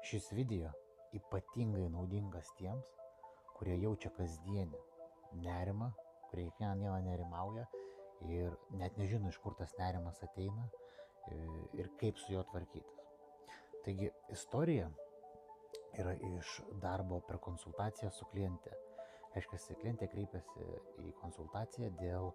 Šis video ypatingai naudingas tiems, kurie jaučia kasdienį nerimą, kurie kiekvieną dieną nerimauja ir net nežino, iš kur tas nerimas ateina ir kaip su juo tvarkytis. Taigi istorija yra iš darbo per konsultaciją su kliente. Reiškia, klientė kreipiasi į konsultaciją dėl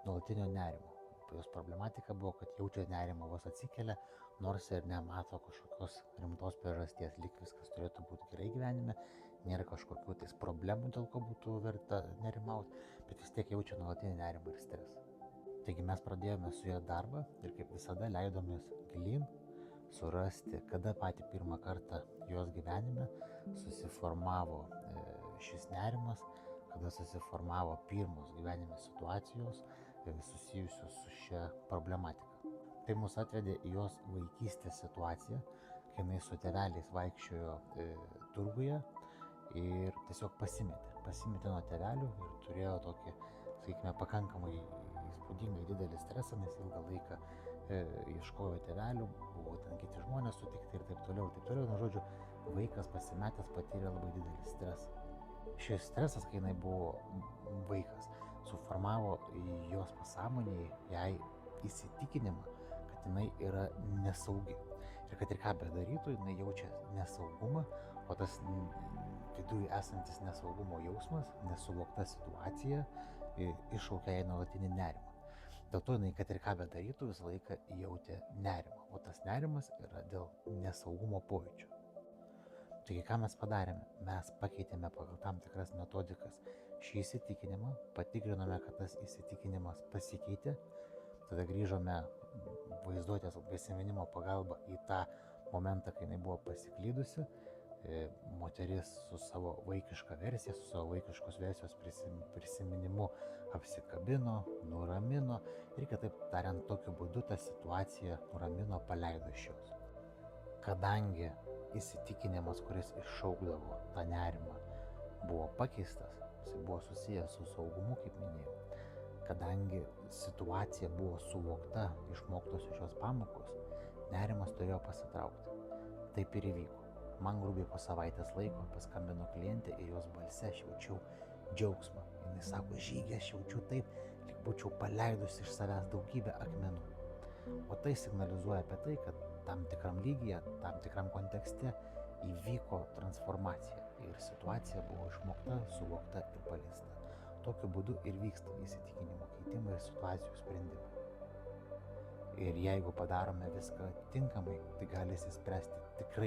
nuolatinio nerimo. Jos problematika buvo, kad jaučia nerimą, vos atsikelia, nors ir nemato kažkokios rimtos priežasties, lyg viskas turėtų būti gerai gyvenime, nėra kažkokių tais problemų, dėl ko būtų verta nerimauti, bet vis tiek jaučia nuolatinį nerimą ir stresą. Taigi mes pradėjome su ją darbą ir kaip visada leidomės gilyn surasti, kada patį pirmą kartą jos gyvenime susiformavo šis nerimas, kada susiformavo pirmos gyvenime situacijos susijusios su šia problematika. Tai mus atvedė į jos vaikystės situaciją, kai jinai su tėveliais vaikščiojo turguje ir tiesiog pasimetė nuo tėvelių ir turėjo tokį, sakykime, pakankamai įspūdingai didelį stresą, nes ilgą laiką ieškojo tėvelių, buvo ten kiti žmonės sutikti ir taip toliau. Žodžiu, vaikas pasimetęs patyrė labai didelį stresą. Šis stresas, kai jinai buvo vaikas, suformavo jos pasąmonėje jai įsitikinimą, kad jinai yra nesaugi. Ir kad ir ką bedarytų, jinai jaučia nesaugumą, o tas viduje esantis nesaugumo jausmas, nesuvokta situacija iššaukia jai nuolatinį nerimą. Dėl to jinai, kad ir ką bedarytų, visą laiką jautė nerimą, o tas nerimas yra dėl nesaugumo pojūčio. Taigi, ką mes padarėme? Mes pakeitėme pagal tam tikras metodikas šį įsitikinimą, patikrinome, kad tas įsitikinimas pasikeitė, tada grįžome vaizduotės prisiminimo pagalba į tą momentą, kai jinai buvo pasiklydusi. Moteris su savo vaikiška versija, su savo vaikiškos versijos prisiminimu apsikabino, nuramino ir kitaip tariant, tokiu būdu tą situaciją nuramino, paleido iš jos. Kadangi įsitikinimas, kuris iššaukdavo tą nerimą, buvo pakeistas, jis buvo susijęs su saugumu, kaip minėjau, kadangi situacija buvo suvokta, išmoktos iš šios pamokos, nerimas turėjo pasitraukti. Taip ir įvyko. Man grubiai po savaitės laiko paskambino klientė ir jos balse aš jaučiau džiaugsmą. Jis sako, Žygį, aš jaučiu taip, lyg būčiau paleidusi iš savęs daugybę akmenų. O tai signalizuoja apie tai, kad tam tikram lygyje, tam tikram kontekste įvyko transformacija ir situacija buvo išmokta, suvokta ir paleista. Tokiu būdu ir vyksta įsitikinimo keitimai ir situacijų sprendimai. Ir jeigu padarome viską tinkamai, tai gali išsispręsti tikrai